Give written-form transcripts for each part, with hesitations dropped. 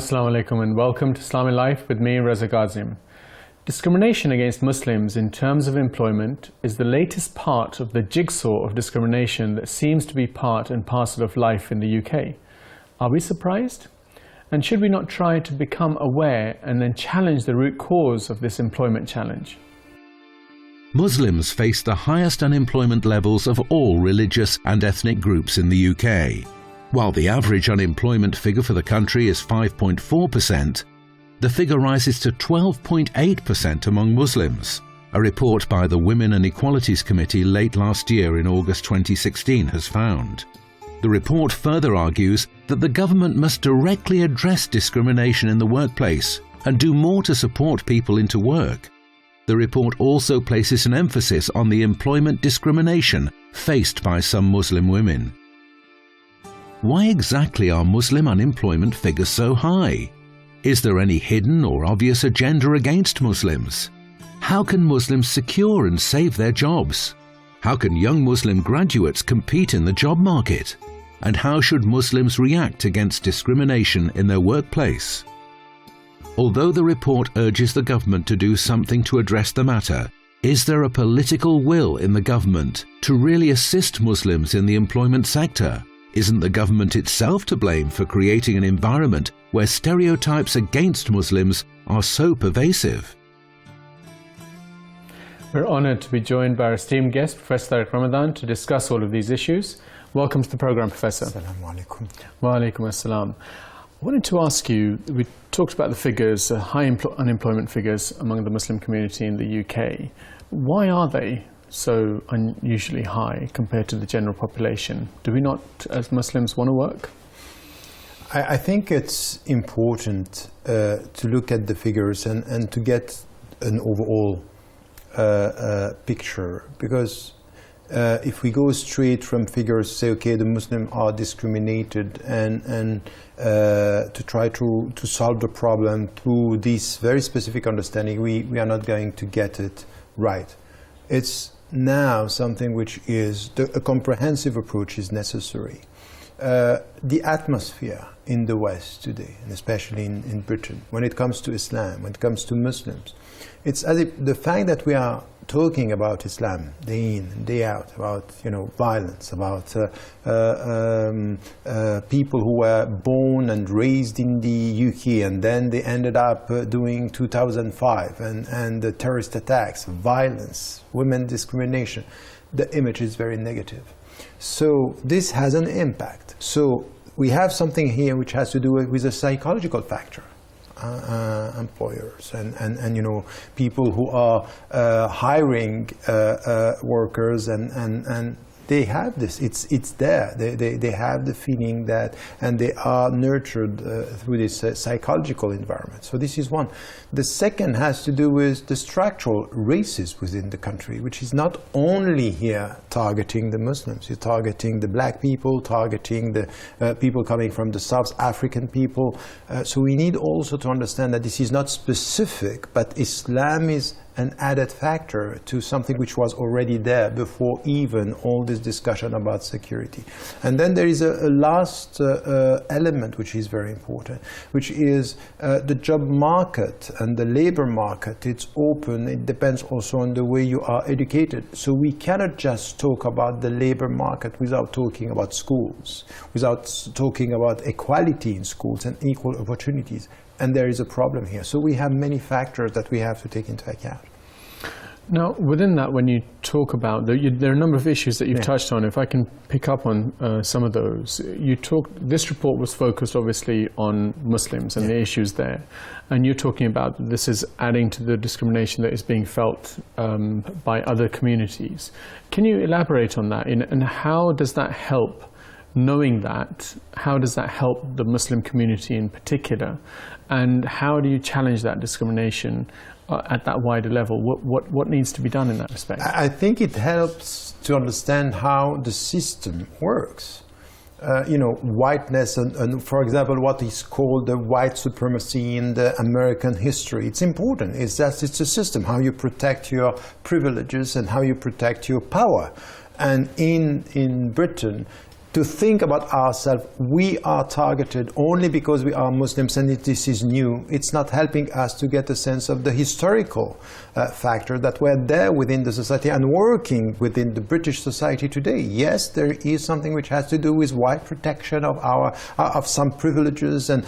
Assalamu alaikum and welcome to Islamic Life with me, Reza Ghazim. Discrimination against Muslims in terms of employment is the latest part of the jigsaw of discrimination that seems to be part and parcel of life in the UK. Are we surprised? And should we not try to become aware and then challenge the root cause of this employment challenge? Muslims face the highest unemployment levels of all religious and ethnic groups in the UK. While the average unemployment figure for the country is 5.4%, the figure rises to 12.8% among Muslims. A report by the Women and Equalities Committee late last year in August 2016 has found. The report further argues that the government must directly address discrimination in the workplace and do more to support people into work. The report also places an emphasis on the employment discrimination faced by some Muslim women. Why exactly are Muslim unemployment figures so high? Is there any hidden or obvious agenda against Muslims? How can Muslims secure and save their jobs? How can young Muslim graduates compete in the job market? And how should Muslims react against discrimination in their workplace? Although the report urges the government to do something to address the matter, is there a political will in the government to really assist Muslims in the employment sector? Isn't the government itself to blame for creating an environment where stereotypes against Muslims are so pervasive? We're honoured to be joined by our esteemed guest, Professor Tariq Ramadan, to discuss all of these issues. Welcome to the programme, Professor. Assalamu alaikum. Wa alaikum assalam. I wanted to ask you, we talked about the figures, high unemployment figures among the Muslim community in the UK. Why are they so unusually high compared to the general population? Do we not, as Muslims, want to work? I think it's important to look at the figures and to get an overall picture, because if we go straight from figures, say, okay, the Muslims are discriminated, and to try to solve the problem through this very specific understanding, we are not going to get it right. It's now something which is, a comprehensive approach is necessary. The atmosphere in the West today, and especially in Britain, when it comes to Islam, when it comes to Muslims, it's as if the fact that we are talking about Islam day in and day out, about violence, about people who were born and raised in the UK and then they ended up doing 2005 and the terrorist attacks, violence, women discrimination, the image is very negative. So this has an impact. So we have something here which has to do with a psychological factor. Employers and people who are hiring workers and they have this, it's there, they have the feeling that, and they are nurtured through this psychological environment. So this is one. The second has to do with the structural racism within the country, which is not only here targeting the Muslims, it's targeting the black people, targeting the people coming from the South African people. So we need also to understand that this is not specific, but Islam is an added factor to something which was already there before even all this discussion about security. And then there is a last element which is very important, which is the job market and the labor market. It's open, it depends also on the way you are educated. So we cannot just talk about the labor market without talking about schools, without talking about equality in schools and equal opportunities. And there is a problem here. So we have many factors that we have to take into account. Now, within that, when you talk about, there are a number of issues that you've touched on. If I can pick up on some of those. This report was focused obviously on Muslims and the issues there. And you're talking about this is adding to the discrimination that is being felt by other communities. Can you elaborate on that? And how does that help? Knowing that, how does that help the Muslim community in particular? And how do you challenge that discrimination at that wider level? What needs to be done in that respect? I think it helps to understand how the system works. Whiteness and, for example, what is called the white supremacy in the American history. It's important. It's a system, how you protect your privileges and how you protect your power. And in Britain, to think about ourselves, we are targeted only because we are Muslims and this is new. It's not helping us to get a sense of the historical factor that were there within the society and working within the British society today. Yes, there is something which has to do with wide protection of of some privileges and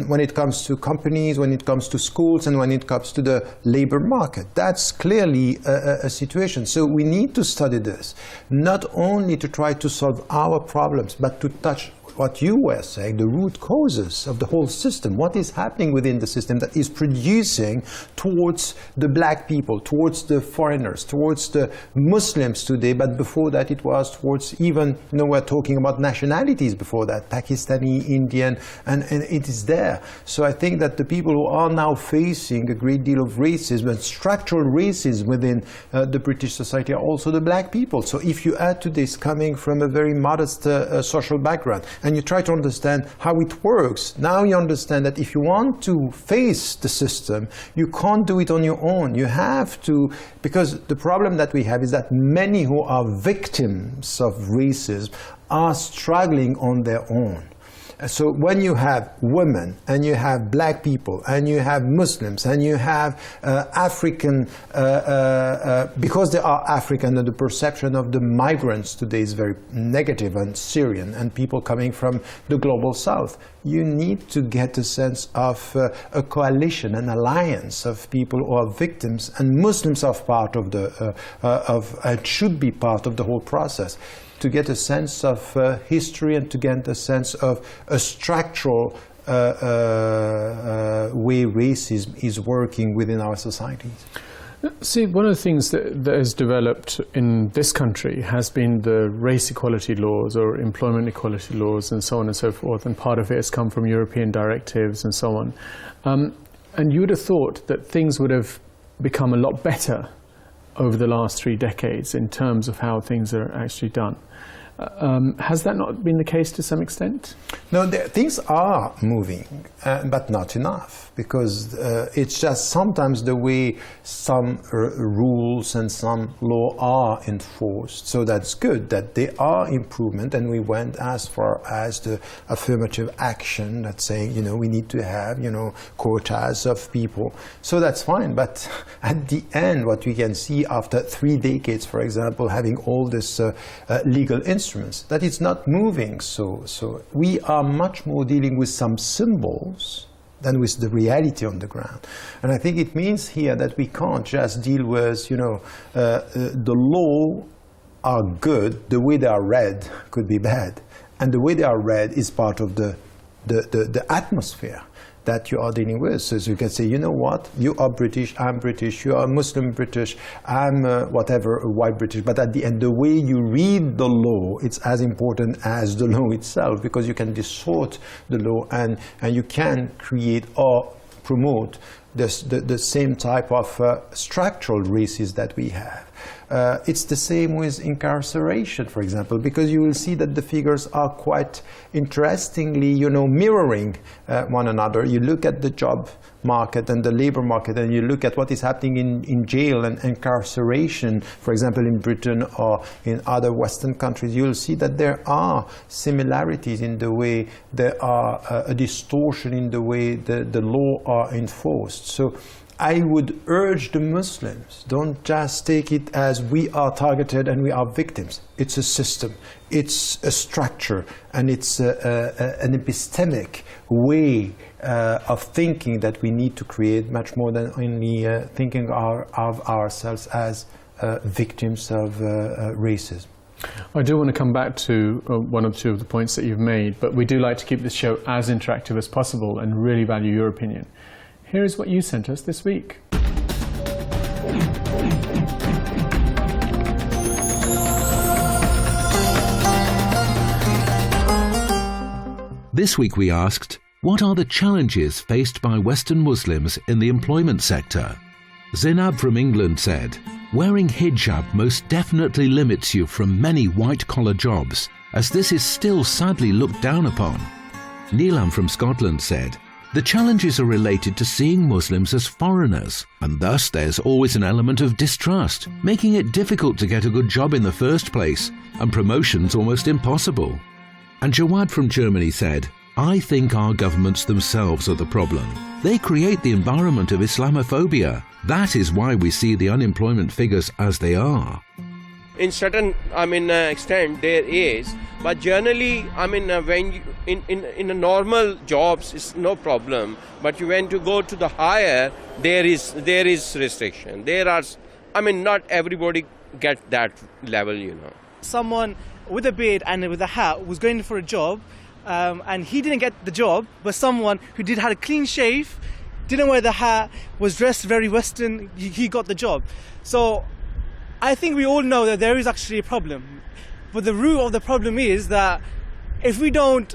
when it comes to companies, when it comes to schools, and when it comes to the labor market. That's clearly a situation. So we need to study this, not only to try to solve our problems, but to touch what you were saying, the root causes of the whole system. What is happening within the system that is producing towards the black people, towards the foreigners, towards the Muslims today, but before that it was towards even, we're talking about nationalities before that, Pakistani, Indian, and it is there. So I think that the people who are now facing a great deal of racism and structural racism within the British society are also the black people. So if you add to this coming from a very modest social background, and you try to understand how it works, now you understand that if you want to face the system, you can't do it on your own. You have to, because the problem that we have is that many who are victims of racism are struggling on their own. So when you have women, and you have black people, and you have Muslims, and you have African, because they are African, the perception of the migrants today is very negative, and Syrian, and people coming from the global south. You need to get a sense of a coalition, an alliance of people who are victims, and Muslims are part of should be part of the whole process, to get a sense of history and to get a sense of a structural way racism is working within our societies. See, one of the things that has developed in this country has been the race equality laws or employment equality laws and so on and so forth, and part of it has come from European directives and so on. And you would have thought that things would have become a lot better over the last 3 decades in terms of how things are actually done. Has that not been the case to some extent? No, things are moving, but not enough, because it's just sometimes the way some rules and some law are enforced. So that's good that there are improvement, and we went as far as the affirmative action that's saying, we need to have, quotas of people. So that's fine, but at the end, what we can see after 3 decades, for example, having all this legal instruments, that it's not moving. So we are much more dealing with some symbols than with the reality on the ground. And I think it means here that we can't just deal with, the law are good, the way they are read could be bad. And the way they are read is part of the atmosphere that you are dealing with. So you can say, you know what, you are British, I'm British, you are Muslim British, I'm whatever, a white British. But at the end, the way you read the law, it's as important as the law itself, because you can distort the law and you can create or promote the same type of structural races that we have. It's the same with incarceration, for example, because you will see that the figures are quite interestingly, mirroring one another. You look at the job market and the labor market, and you look at what is happening in jail and incarceration, for example, in Britain or in other Western countries, you'll see that there are similarities in the way there are a distortion in the way the law are enforced. So I would urge the Muslims, don't just take it as we are targeted and we are victims. It's a system, it's a structure, and it's an epistemic way of thinking that we need to create, much more than only thinking of ourselves as victims of racism. I do want to come back to one or two of the points that you've made, but we do like to keep this show as interactive as possible and really value your opinion. Here is what you sent us this week. This week we asked, what are the challenges faced by Western Muslims in the employment sector? Zainab from England said, wearing hijab most definitely limits you from many white-collar jobs, as this is still sadly looked down upon. Neelam from Scotland said, The challenges are related to seeing Muslims as foreigners, and thus there's always an element of distrust, making it difficult to get a good job in the first place, and promotions almost impossible. And Jawad from Germany said, "I think our governments themselves are the problem. They create the environment of Islamophobia. That is why we see the unemployment figures as they are." In certain, extent there is, but generally, when you, in a normal jobs, it's no problem. But when you go to the higher, there is restriction. There are, not everybody get that level, Someone with a beard and with a hat was going for a job, and he didn't get the job, but someone who had a clean shave, didn't wear the hat, was dressed very Western, he got the job. So I think we all know that there is actually a problem. But the root of the problem is that if we don't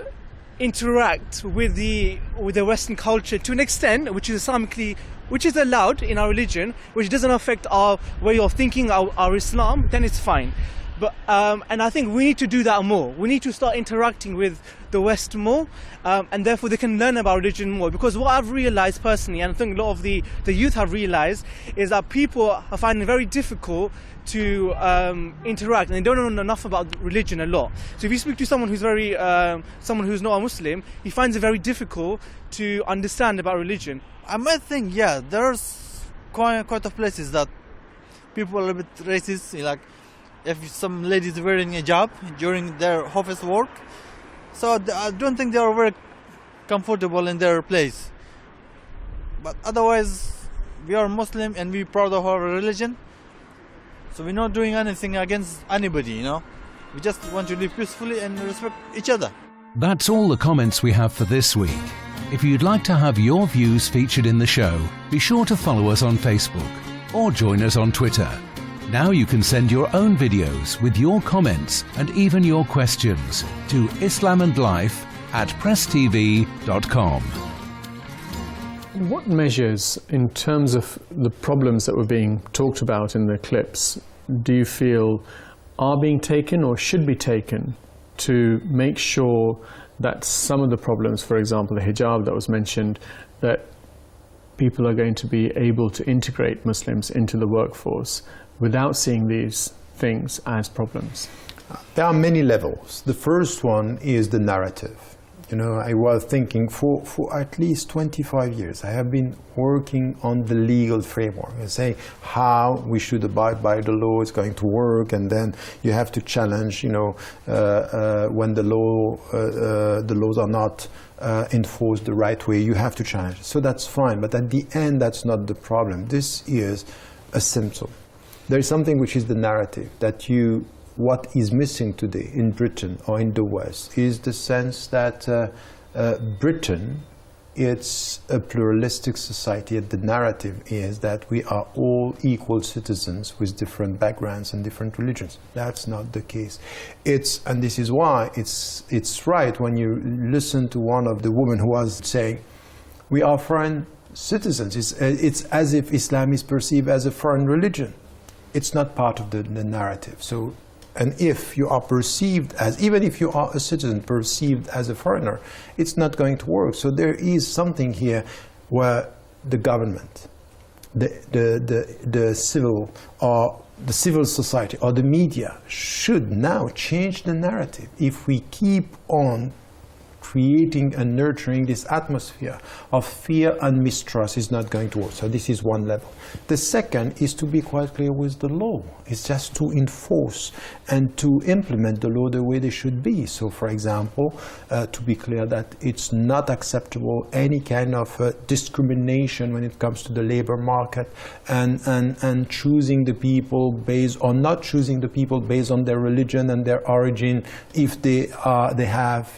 interact with the Western culture to an extent, which is Islamically, which is allowed in our religion, which doesn't affect our way of thinking, our Islam, then it's fine. But and I think we need to do that more. We need to start interacting with the West more, and therefore they can learn about religion more. Because what I've realized personally, and I think a lot of the youth have realized, is that people are finding it very difficult to interact, and they don't know enough about religion a lot. So if you speak to someone who's someone who's not a Muslim, he finds it very difficult to understand about religion. I might think, yeah, there's quite of places that people are a bit racist, like if some ladies wearing a hijab during their office work, so I don't think they are very comfortable in their place. But otherwise, we are Muslim and we're proud of our religion, so we're not doing anything against anybody, We just want to live peacefully and respect each other. That's all the comments we have for this week. If you'd like to have your views featured in the show, be sure to follow us on Facebook or join us on Twitter. Now you can send your own videos with your comments and even your questions to islamandlife@presstv.com. What measures, in terms of the problems that were being talked about in the clips, do you feel are being taken or should be taken to make sure that some of the problems, for example, the hijab that was mentioned, that people are going to be able to integrate Muslims into the workforce without seeing these things as problems? There are many levels. The first one is the narrative. I was thinking for at least 25 years, I have been working on the legal framework and saying how we should abide by the law, it's going to work, and then you have to challenge, when the laws are not enforced the right way, you have to challenge. So that's fine, but at the end, that's not the problem. This is a symptom. There is something which is the narrative, that what is missing today in Britain or in the West is the sense that Britain, it's a pluralistic society, and the narrative is that we are all equal citizens with different backgrounds and different religions. That's not the case. And this is why it's right when you listen to one of the women who was saying, we are foreign citizens. It's as if Islam is perceived as a foreign religion. It's not part of the narrative. So, and if you are perceived as, even if you are a citizen perceived as a foreigner, it's not going to work. So there is something here where the government, the civil society or the media should now change the narrative. If we keep on creating and nurturing this atmosphere of fear and mistrust, is not going to work. So this is one level. The second is to be quite clear with the law. It's just to enforce and to implement the law the way they should be. So for example, to be clear that it's not acceptable any kind of discrimination when it comes to the labor market, and choosing the people based, or not choosing the people based on their religion and their origin, if they have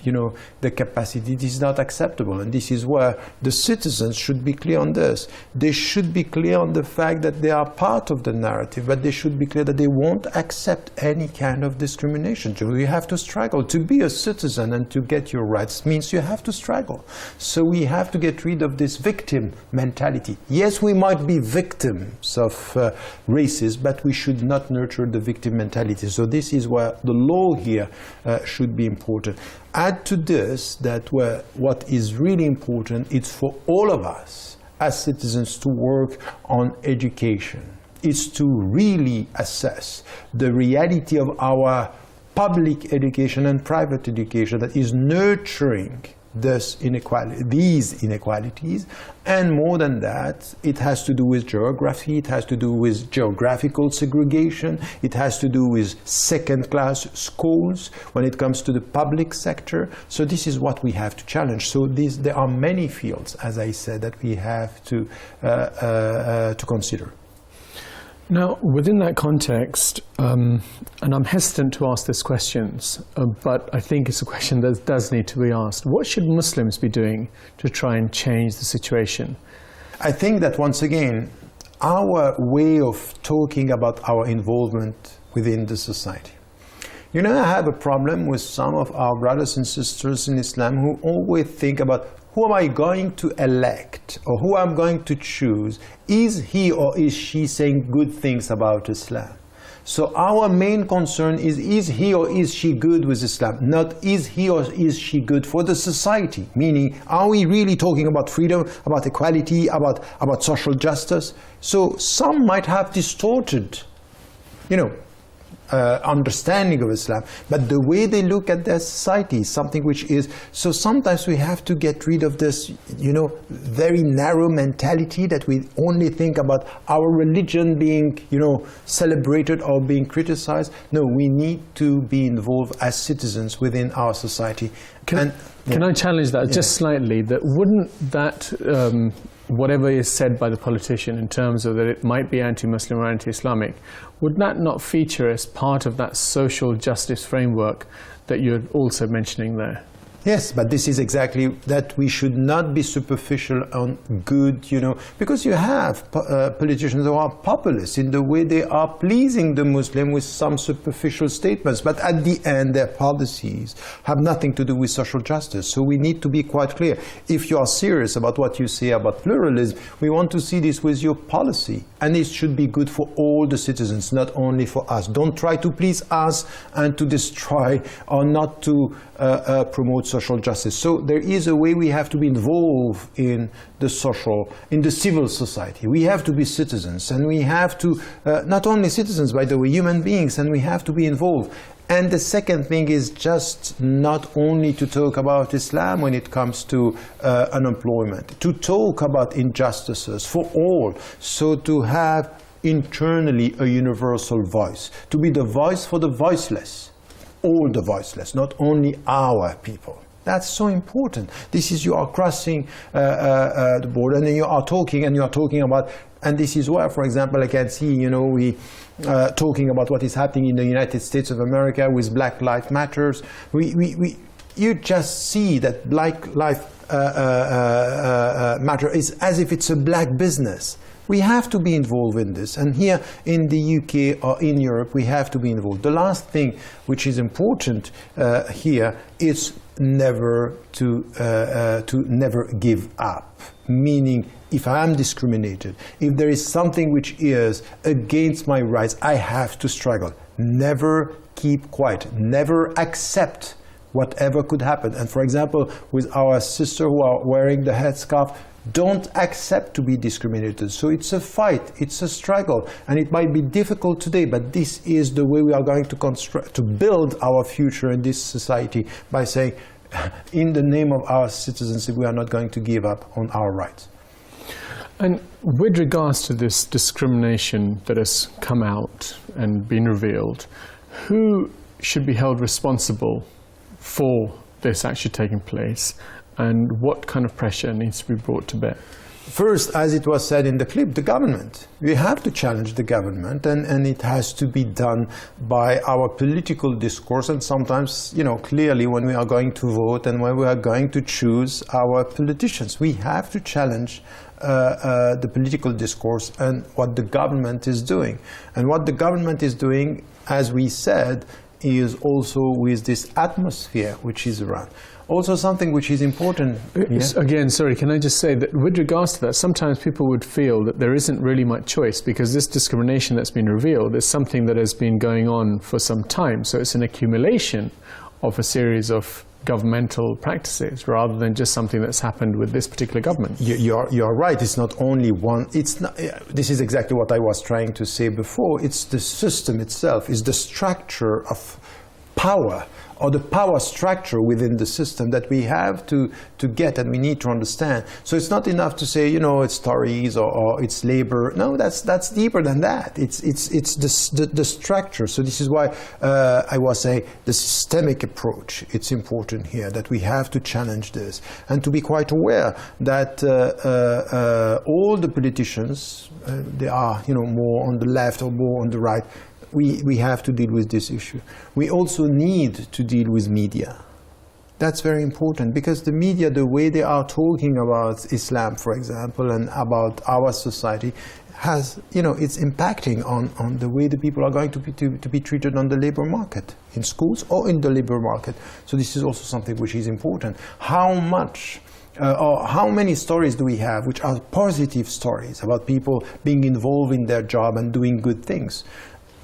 the capacity. This is not acceptable, and this is where the citizens should be clear on this. They should be clear on the fact that they are part of the narrative, but they should be clear that they won't accept any kind of discrimination. So you have to struggle. To be a citizen and to get your rights means you have to struggle. So we have to get rid of this victim mentality. Yes, we might be victims of racism, but we should not nurture the victim mentality. So this is where the law here should be important. Add to this that what is really important is for all of us as citizens to work on education. It's to really assess the reality of our public education and private education that is nurturing these inequalities, and more than that, it has to do with geography, it has to do with geographical segregation, it has to do with second-class schools when it comes to the public sector. So this is what we have to challenge. So there are many fields, as I said, that we have to consider. Now, within that context, and I'm hesitant to ask this question, but I think it's a question that does need to be asked. What should Muslims be doing to try and change the situation? I think that once again, our way of talking about our involvement within the society. You know, I have a problem with some of our brothers and sisters in Islam who always think about who am I going to elect or who I'm going to choose? Is he or is she saying good things about Islam? So our main concern is he or is she good with Islam? Not is he or is she good for the society? Meaning, are we really talking about freedom, about equality, about social justice? So some might have distorted, understanding of Islam, but the way they look at their society is something which is, so sometimes we have to get rid of this, very narrow mentality that we only think about our religion being, celebrated or being criticized. No, we need to be involved as citizens within our society. Can I challenge that just slightly? That wouldn't that whatever is said by the politician in terms of that it might be anti-Muslim or anti-Islamic, would that not feature as part of that social justice framework that you're also mentioning there? Yes, but this is exactly that we should not be superficial on good, because you have politicians who are populist in the way they are pleasing the Muslim with some superficial statements, but at the end their policies have nothing to do with social justice. So we need to be quite clear. If you are serious about what you say about pluralism, we want to see this with your policy, and it should be good for all the citizens, not only for us. Don't try to please us and to destroy or not to promote social justice. So there is a way we have to be involved in the civil society. We have to be citizens, and we have to, not only citizens, by the way, human beings, and we have to be involved. And the second thing is just not only to talk about Islam when it comes to unemployment, to talk about injustices for all, so to have internally a universal voice, to be the voice for the voiceless. All the voiceless, not only our people. That's so important. This is, you are crossing the border, and then you are talking about, and this is where, for example, I can see, we talking about what is happening in the United States of America with Black Lives Matters. You just see that Black Lives Matter is as if it's a black business. We have to be involved in this, and here in the UK or in Europe we have to be involved. The last thing which is important here is never to never give up. Meaning, if I am discriminated, if there is something which is against my rights, I have to struggle. Never keep quiet. Never accept whatever could happen. And for example, with our sister who are wearing the headscarf, don't accept to be discriminated. So it's a fight, it's a struggle, and it might be difficult today, but this is the way we are going to build our future in this society, by saying, in the name of our citizens, we are not going to give up on our rights. And with regards to this discrimination that has come out and been revealed, who should be held responsible for this actually taking place? And what kind of pressure needs to be brought to bear? First, as it was said in the clip, the government. We have to challenge the government, and it has to be done by our political discourse, and sometimes, clearly when we are going to vote and when we are going to choose our politicians. We have to challenge the political discourse and what the government is doing. And what the government is doing, as we said, is also with this atmosphere which is around. Also something which is important. Again, sorry, can I just say that with regards to that, sometimes people would feel that there isn't really much choice, because this discrimination that's been revealed is something that has been going on for some time. So it's an accumulation of a series of governmental practices rather than just something that's happened with this particular government. You're right. It's not only one. It's not. This is exactly what I was trying to say before. It's the system itself. It's the structure of power, or the power structure within the system that we have to get, and we need to understand. So it's not enough to say, it's Tories or it's Labour. No, that's deeper than that. It's the structure. So this is why I was saying the systemic approach. It's important here that we have to challenge this and to be quite aware that all the politicians, they are more on the left or more on the right. We have to deal with this issue. We also need to deal with media. That's very important, because the media, the way they are talking about Islam, for example, and about our society, has, it's impacting on the way the people are going to be treated on the labor market, in schools or in the labor market. So this is also something which is important. How much or how many stories do we have which are positive stories about people being involved in their job and doing good things?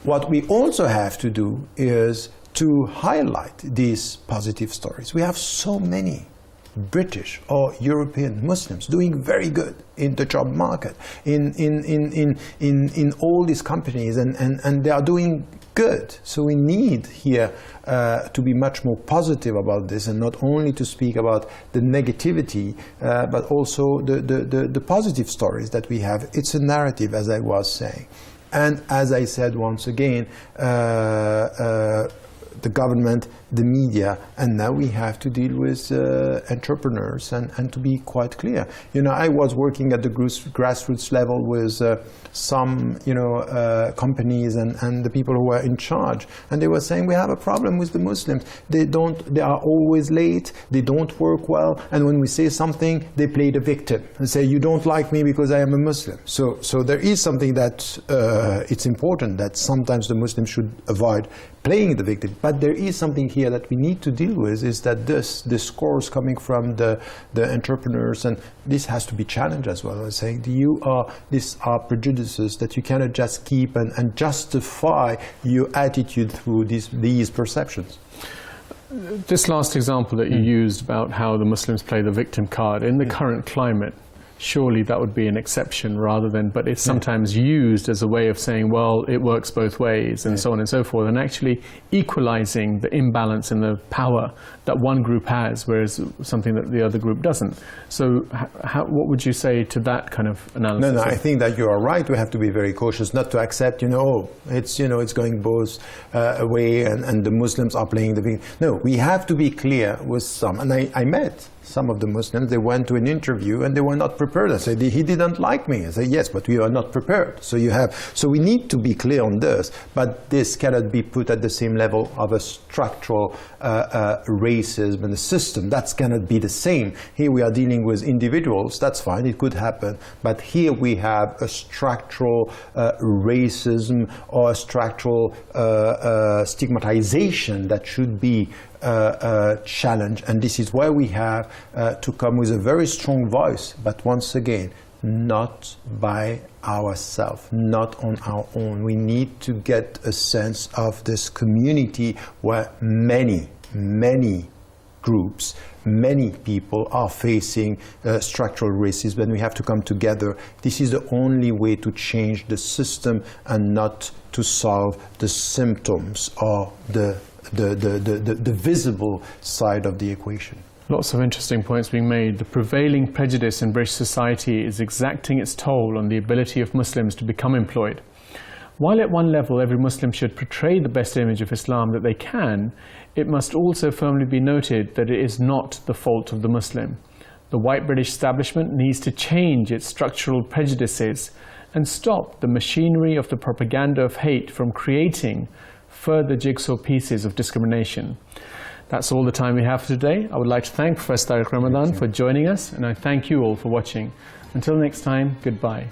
What we also have to do is to highlight these positive stories. We have so many British or European Muslims doing very good in the job market, in all these companies, and they are doing good. So we need here to be much more positive about this, and not only to speak about the negativity, but also the positive stories that we have. It's a narrative, as I was saying. And as I said once again, the government, the media, and now we have to deal with entrepreneurs and to be quite clear. I was working at the grassroots level with some, companies and the people who were in charge, and they were saying we have a problem with the Muslims. They are always late, they don't work well, and when we say something, they play the victim and say, you don't like me because I am a Muslim. So there is something that it's important that sometimes the Muslims should avoid playing the victim. But there is something here that we need to deal with, is that this discourse coming from the entrepreneurs, and this has to be challenged as well, as saying these are prejudices that you cannot just keep and justify your attitude through these perceptions. This last example that you used about how the Muslims play the victim card, in the current climate, surely that would be an exception rather than, but it's sometimes used as a way of saying, well, it works both ways, and so on and so forth, and actually equalizing the imbalance in the power that one group has, whereas something that the other group doesn't. So what would you say to that kind of analysis? No, I think that you are right. We have to be very cautious not to accept, it's going both away, and the Muslims are playing the victim. No, we have to be clear with some, and I met some of the Muslims. They went to an interview and they were not prepared. I said, he didn't like me. I said, yes, but we are not prepared. So we need to be clear on this, but this cannot be put at the same level of a structural racism and the system. That cannot be the same. Here we are dealing with individuals. That's fine. It could happen. But here we have a structural racism or a structural stigmatization that should be challenge, and this is why we have to come with a very strong voice, but once again, not by ourselves, not on our own. We need to get a sense of this community where many groups, many people are facing structural racism, and we have to come together. This is the only way to change the system and not to solve the symptoms or the visible side of the equation. Lots of interesting points being made. The prevailing prejudice in British society is exacting its toll on the ability of Muslims to become employed. While at one level every Muslim should portray the best image of Islam that they can, it must also firmly be noted that it is not the fault of the Muslim. The white British establishment needs to change its structural prejudices and stop the machinery of the propaganda of hate from creating further jigsaw pieces of discrimination. That's all the time we have for today. I would like to thank Professor Tariq Ramadan for joining us, and I thank you all for watching. Until next time, goodbye.